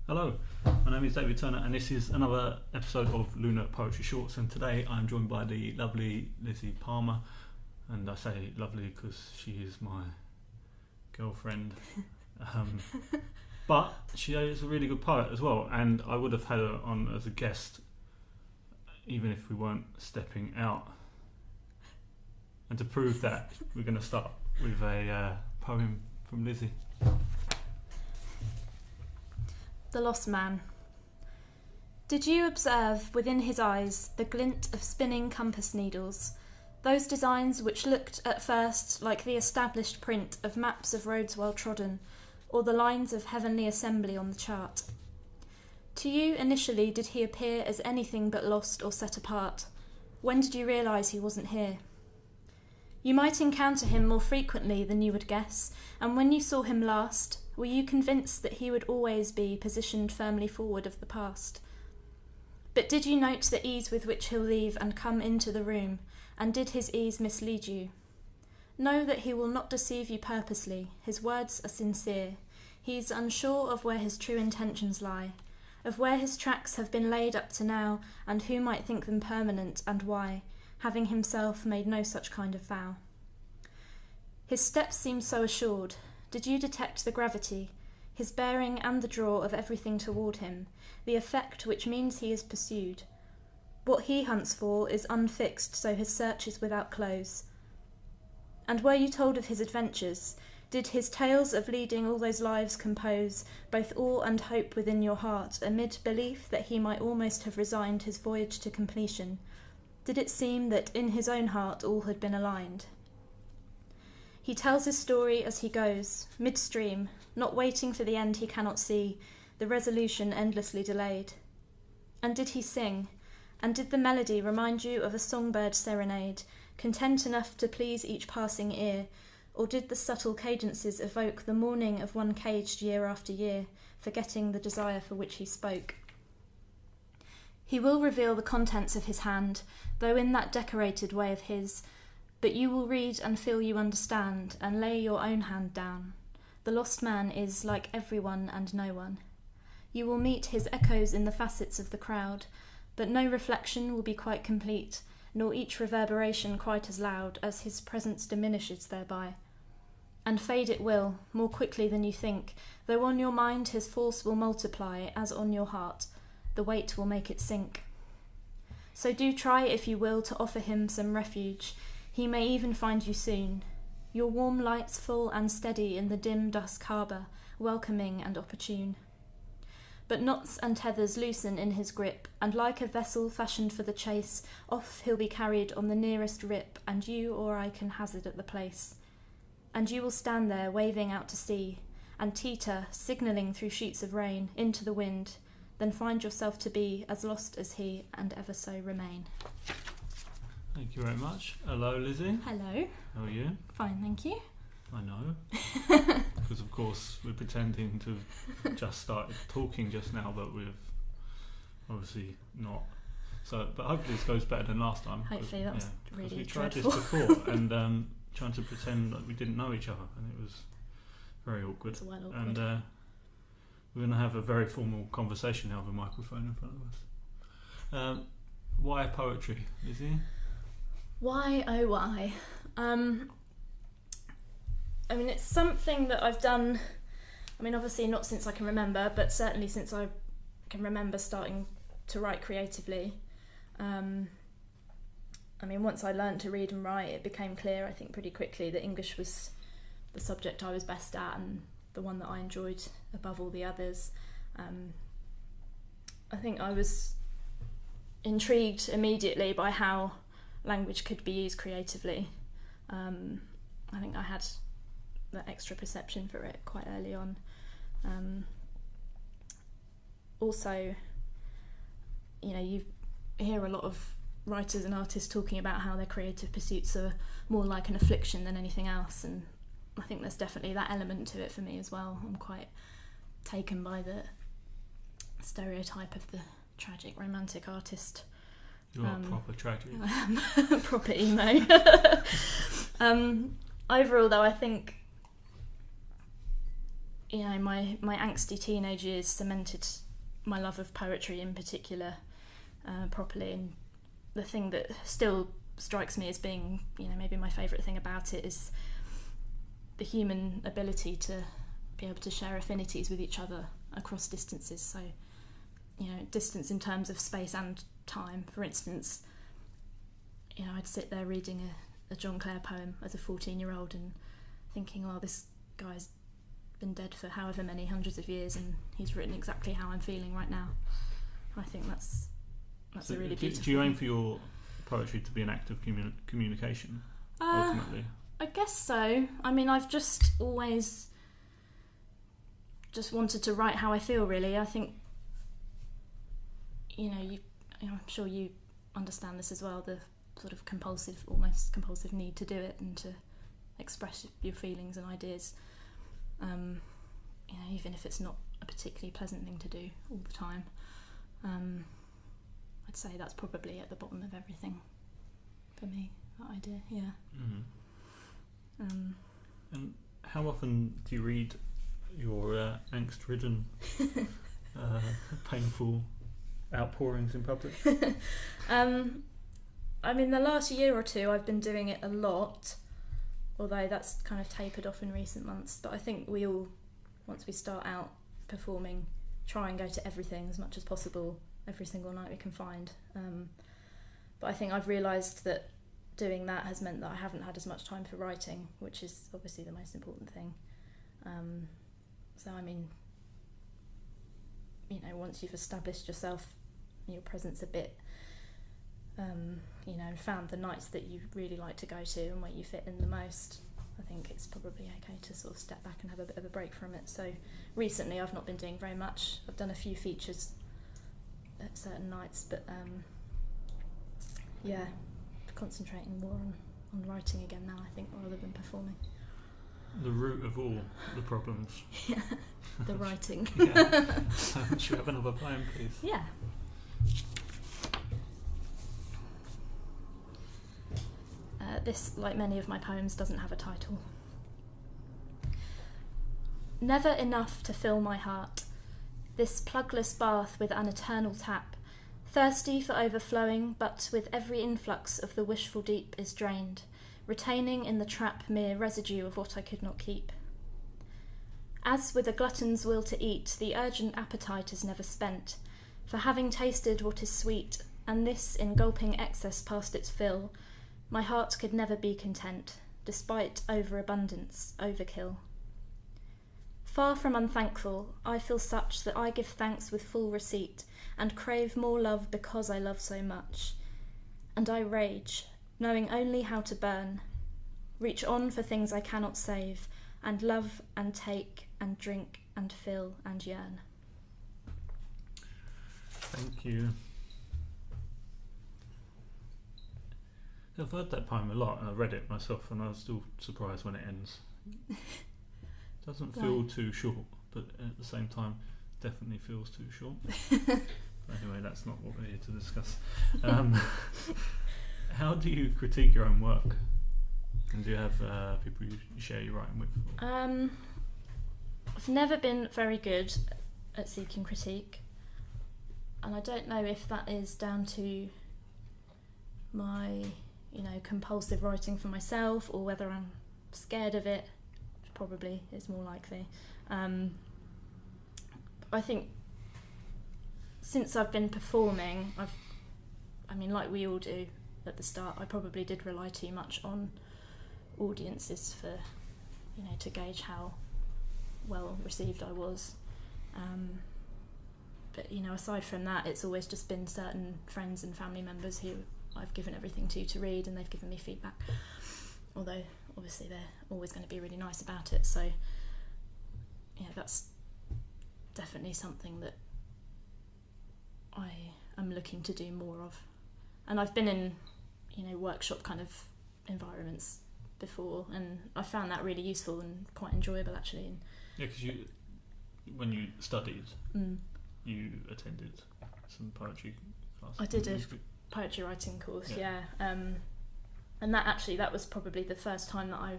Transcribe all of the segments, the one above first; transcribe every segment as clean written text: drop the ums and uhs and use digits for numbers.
Hello, my name is David Turner and this is another episode of Lunar Poetry Shorts, and today I'm joined by the lovely Lizzy Palmer, and I say lovely because she is my girlfriend, but she is a really good poet as well, and I would have had her on as a guest even if we weren't stepping out. And to prove that, we're going to start with a poem from Lizzy. The Lost Man. Did you observe within his eyes the glint of spinning compass needles, those designs which looked at first like the established print of maps of roads well trodden, or the lines of heavenly assembly on the chart? To you initially did he appear as anything but lost or set apart? When did you realise he wasn't here? You might encounter him more frequently than you would guess, and when you saw him last, were you convinced that he would always be positioned firmly forward of the past? But did you note the ease with which he'll leave and come into the room, and did his ease mislead you? Know that he will not deceive you purposely, his words are sincere. He is unsure of where his true intentions lie, of where his tracks have been laid up to now, and who might think them permanent, and why, having himself made no such kind of vow. His steps seem so assured. Did you detect the gravity, his bearing and the draw of everything toward him, the effect which means he is pursued? What he hunts for is unfixed, so his search is without close. And were you told of his adventures? Did his tales of leading all those lives compose both awe and hope within your heart, amid belief that he might almost have resigned his voyage to completion? Did it seem that in his own heart all had been aligned? He tells his story as he goes, midstream, not waiting for the end he cannot see, the resolution endlessly delayed. And did he sing? And did the melody remind you of a songbird serenade, content enough to please each passing ear? Or did the subtle cadences evoke the mourning of one caged year after year, forgetting the desire for which he spoke? He will reveal the contents of his hand, though in that decorated way of his, but you will read and feel you understand, and lay your own hand down. The lost man is like everyone and no one. You will meet his echoes in the facets of the crowd, but no reflection will be quite complete, nor each reverberation quite as loud as his presence diminishes thereby. And fade it will, more quickly than you think, though on your mind his force will multiply, as on your heart, the weight will make it sink. So do try, if you will, to offer him some refuge. He may even find you soon. Your warm lights full and steady in the dim dusk harbour, welcoming and opportune. But knots and tethers loosen in his grip, and like a vessel fashioned for the chase, off he'll be carried on the nearest rip, and you or I can hazard at the place. And you will stand there waving out to sea, and teeter, signalling through sheets of rain, into the wind, then find yourself to be as lost as he, and ever so remain. Thank you very much. Hello, Lizzy. Hello. How are you? Fine, thank you. I know. Because of course we're pretending to have just started talking just now, but we've obviously not. So, but hopefully this goes better than last time. Hopefully that was really we tried dreadful. this before and trying to pretend like we didn't know each other, and it was very awkward. It's well awkward. And we're going to have a very formal conversation now with a microphone in front of us. Why poetry, Lizzy? Why, oh why? I mean, it's something that I've done, I mean, obviously not since I can remember, but certainly since I can remember starting to write creatively. I mean, once I learned to read and write, it became clear, I think, pretty quickly that English was the subject I was best at and the one that I enjoyed above all the others. I think I was intrigued immediately by how language could be used creatively. I think I had that extra perception for it quite early on. Also, you know, you hear a lot of writers and artists talking about how their creative pursuits are more like an affliction than anything else, and I think there's definitely that element to it for me as well. I'm quite taken by the stereotype of the tragic romantic artist. You're proper tragic. Proper emo. Overall though, I think you know, my angsty teenage years cemented my love of poetry in particular properly, and the thing that still strikes me as being, you know, maybe my favourite thing about it is the human ability to be able to share affinities with each other across distances. So, you know, distance in terms of space and time. For instance, you know, I'd sit there reading a John Clare poem as a 14-year-old and thinking, well, this guy's been dead for however many hundreds of years and he's written exactly how I'm feeling right now. I think that's so a really beautiful do you aim thing. for your poetry to be an act of communication, ultimately? I guess so. I mean, I've just always just wanted to write how I feel, really. I think, you know, I'm sure you understand this as well, the sort of almost compulsive need to do it and to express your feelings and ideas. You know, even if it's not a particularly pleasant thing to do all the time. I'd say that's probably at the bottom of everything for me, that idea, yeah. Mm-hmm. And how often do you read your angst-ridden, painful outpourings in public? I mean, the last year or two I've been doing it a lot, although that's kind of tapered off in recent months. But I think we all, once we start out performing, try and go to everything as much as possible, every single night we can find. But I think I've realised that doing that has meant that I haven't had as much time for writing, which is obviously the most important thing. So I mean, you know, once you've established yourself and your presence a bit, you know, and found the nights that you really like to go to and where you fit in the most, I think it's probably okay to sort of step back and have a bit of a break from it. So recently I've not been doing very much. I've done a few features at certain nights, but yeah, concentrating more on writing again now, I think, rather than performing. The root of all the problems. Yeah, the writing. Yeah. Should we have another poem, please? Yeah. This, like many of my poems, doesn't have a title. Never enough to fill my heart, this plugless bath with an eternal tap, thirsty for overflowing, but with every influx of the wishful deep is drained, retaining in the trap mere residue of what I could not keep. As with a glutton's will to eat, the urgent appetite is never spent, for having tasted what is sweet, and this in gulping excess past its fill, my heart could never be content, despite overabundance, overkill. Far from unthankful, I feel such that I give thanks with full receipt, and crave more love because I love so much. And I rage, knowing only how to burn, reach on for things I cannot save, and love and take and drink and fill and yearn. Thank you. I've heard that poem a lot and I read it myself and I was still surprised when it ends. It doesn't feel too short, but at the same time definitely feels too short. Anyway, that's not what we're here to discuss. How do you critique your own work? And do you have people you share your writing with? I've never been very good at seeking critique, and I don't know if that is down to my, you know, compulsive writing for myself, or whether I'm scared of it, which probably is more likely. I think since I've been performing, I mean, like we all do at the start, I probably did rely too much on audiences for, you know, to gauge how well received I was. But, you know, aside from that, it's always just been certain friends and family members who I've given everything to read, and they've given me feedback. Although, obviously, they're always going to be really nice about it. So, yeah, that's definitely something that I am looking to do more of. And I've been in, you know, workshop kind of environments before, and I found that really useful and quite enjoyable, actually. And yeah, because when you studied, you attended some poetry classes. I did a poetry writing course, yeah. And that was probably the first time that I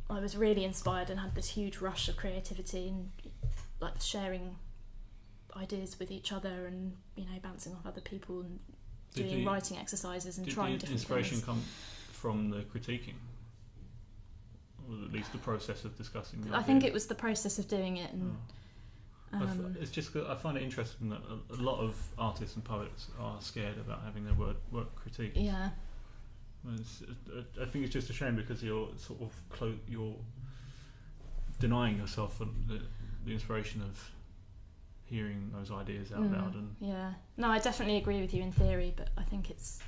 I was really inspired and had this huge rush of creativity and like sharing ideas with each other and bouncing off other people and doing writing exercises and trying different things. Did the inspiration come from the critiquing? Or at least the process of discussing the I think it was the process of doing it. And it's just I find it interesting that a lot of artists and poets are scared about having their work critiqued. Yeah. I think it's just a shame because you're sort of you're denying yourself the inspiration of hearing those ideas out loud. And yeah, no, I definitely agree with you in theory, but I think it's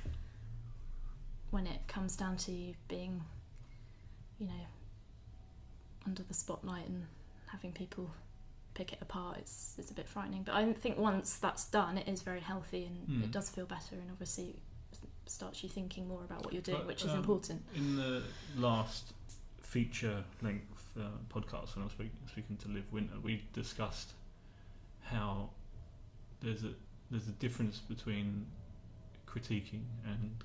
when it comes down to you being, under the spotlight and having people pick it apart, it's a bit frightening. But I think once that's done, it is very healthy and it does feel better, and obviously starts you thinking more about what you're doing, which is important. In the last feature-length podcast, when I was speaking to Liv Winter, we discussed how there's a difference between critiquing and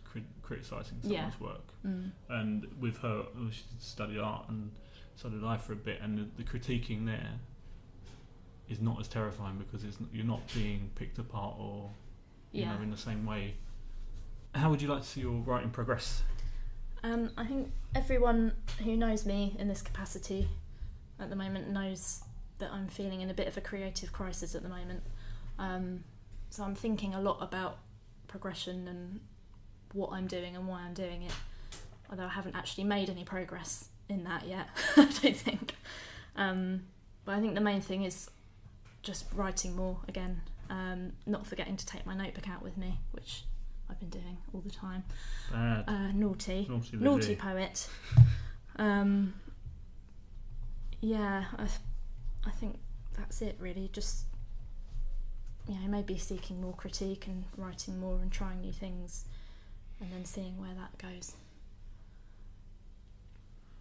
criticising someone's work. And with her, she studied art, and so did I for a bit, and the critiquing there is not as terrifying because you're not being picked apart or in the same way. How would you like to see your writing progress? I think everyone who knows me in this capacity at the moment knows that I'm feeling in a bit of a creative crisis at the moment. So I'm thinking a lot about progression and what I'm doing and why I'm doing it, although I haven't actually made any progress in that yet, I don't think. But I think the main thing is just writing more again, not forgetting to take my notebook out with me, which I've been doing all the time. Bad. Naughty poet. I think that's it really. Just maybe seeking more critique and writing more and trying new things, and then seeing where that goes.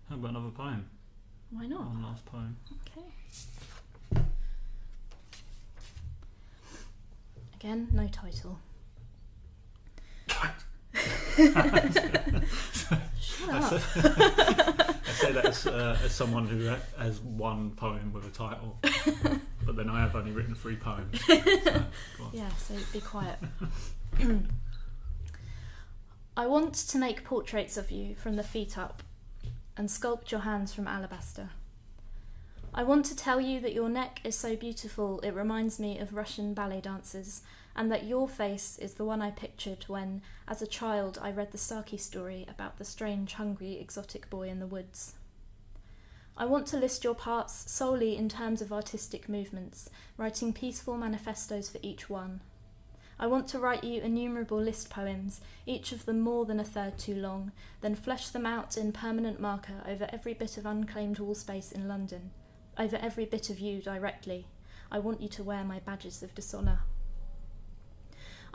How about another poem? Why not? One last poem. Okay. Again, no title. Shut up. I say that as someone who has one poem with a title, but then I have only written 3 poems. So, so be quiet. I want to make portraits of you from the feet up and sculpt your hands from alabaster. I want to tell you that your neck is so beautiful it reminds me of Russian ballet dancers, and that your face is the one I pictured when, as a child, I read the Saki story about the strange, hungry, exotic boy in the woods. I want to list your parts solely in terms of artistic movements, writing peaceful manifestos for each one. I want to write you innumerable list poems, each of them more than a third too long, then flesh them out in permanent marker over every bit of unclaimed wall space in London, over every bit of you directly. I want you to wear my badges of dishonour.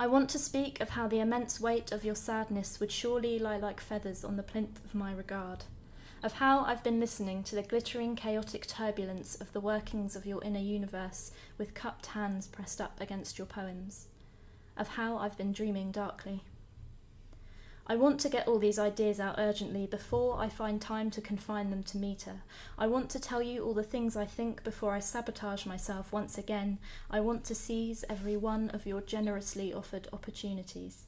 I want to speak of how the immense weight of your sadness would surely lie like feathers on the plinth of my regard, of how I've been listening to the glittering, chaotic turbulence of the workings of your inner universe with cupped hands pressed up against your poems, of how I've been dreaming darkly. I want to get all these ideas out urgently before I find time to confine them to metre. I want to tell you all the things I think before I sabotage myself once again. I want to seize every one of your generously offered opportunities.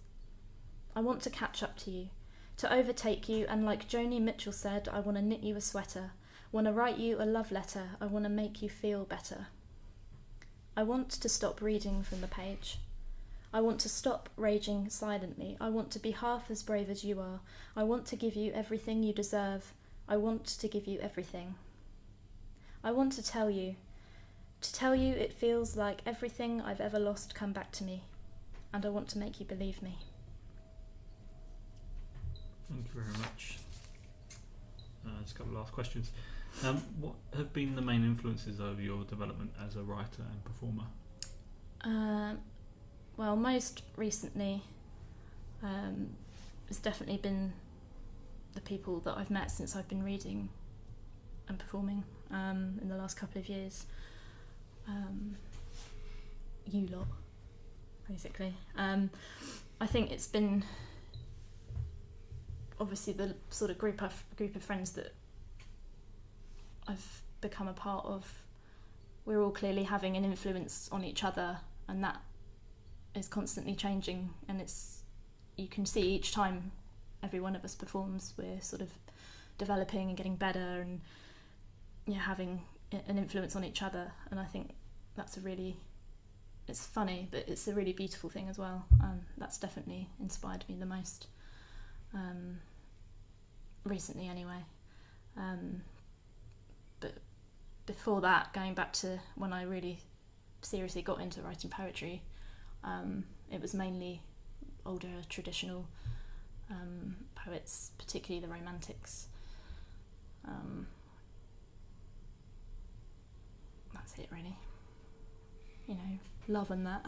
I want to catch up to you, to overtake you, and like Joni Mitchell said, I want to knit you a sweater, want to write you a love letter, I want to make you feel better. I want to stop reading from the page. I want to stop raging silently. I want to be half as brave as you are. I want to give you everything you deserve. I want to give you everything. I want to tell you it feels like everything I've ever lost come back to me, and I want to make you believe me. Thank you very much. Just a couple of last questions. What have been the main influences over your development as a writer and performer? Well, most recently, it's definitely been the people that I've met since I've been reading and performing in the last couple of years. You lot, basically. I think it's been obviously the sort of group of friends that I've become a part of. We're all clearly having an influence on each other, and that is constantly changing, and you can see each time every one of us performs, we're sort of developing and getting better, and having an influence on each other. And I think that's it's funny, but it's a really beautiful thing as well. That's definitely inspired me the most, recently anyway. But before that, going back to when I really seriously got into writing poetry, it was mainly older traditional poets, particularly the Romantics. That's it, really. Love and that.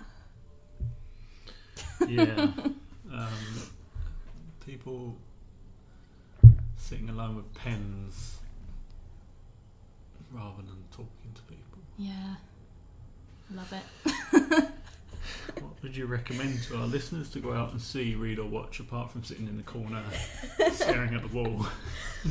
Yeah. People sitting alone with pens rather than talking to people. Yeah. Love it. What would you recommend to our listeners to go out and see, read or watch, apart from sitting in the corner staring at the wall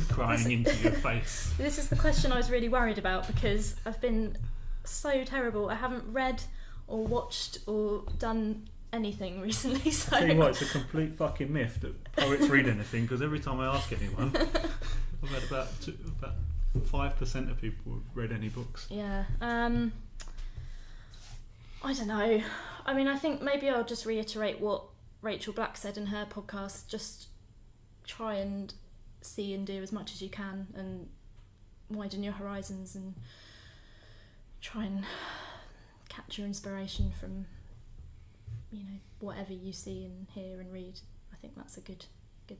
crying into your face? This is the question I was really worried about, because I've been so terrible. I haven't read or watched or done anything recently. So Tell you what, it's a complete fucking myth that poets read anything, because every time I ask anyone, I've had about 5% of people have read any books. Yeah. I don't know. I mean, I think maybe I'll just reiterate what Rachel Black said in her podcast. Just try and see and do as much as you can, and widen your horizons, and try and catch your inspiration from, whatever you see and hear and read. I think that's a good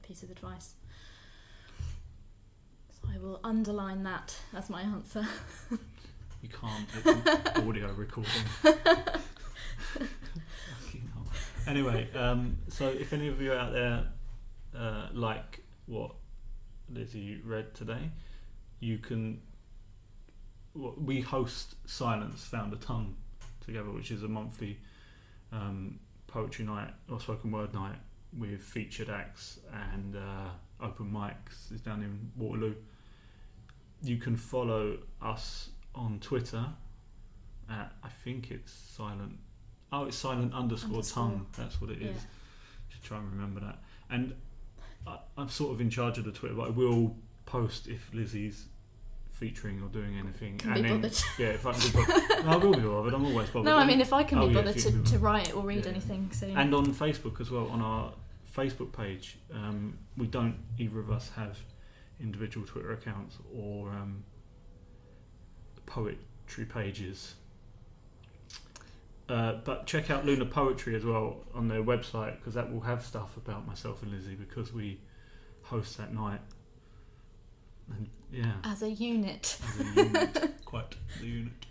piece of advice. So I will underline that as my answer. You can't, it's an audio recording. Anyway, so if any of you out there like what Lizzy read today, you can. We host Silence Found a Tongue together, which is a monthly poetry night or spoken word night with featured acts and open mics. It's down in Waterloo. You can follow us on Twitter at, I think it's silent. Oh, it's silent_tongue. That's what it is. Should try and remember that. And I'm sort of in charge of the Twitter, but I will post if Lizzy's featuring or doing anything. Can be bothered. Yeah, if I can be bothered. No, I will be bothered. I'm always bothered. No, I mean, if I can be bothered to write or read anything. So. And on Facebook as well, on our Facebook page, we don't, either of us have individual Twitter accounts or poetry pages. But check out Lunar Poetry as well on their website, because that will have stuff about myself and Lizzy, because we host that night. And as a unit. Quite the unit.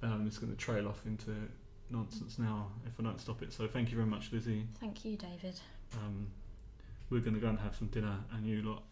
It's going to trail off into nonsense now if I don't stop it. So thank you very much, Lizzy. Thank you, David. We're going to go and have some dinner, and you lot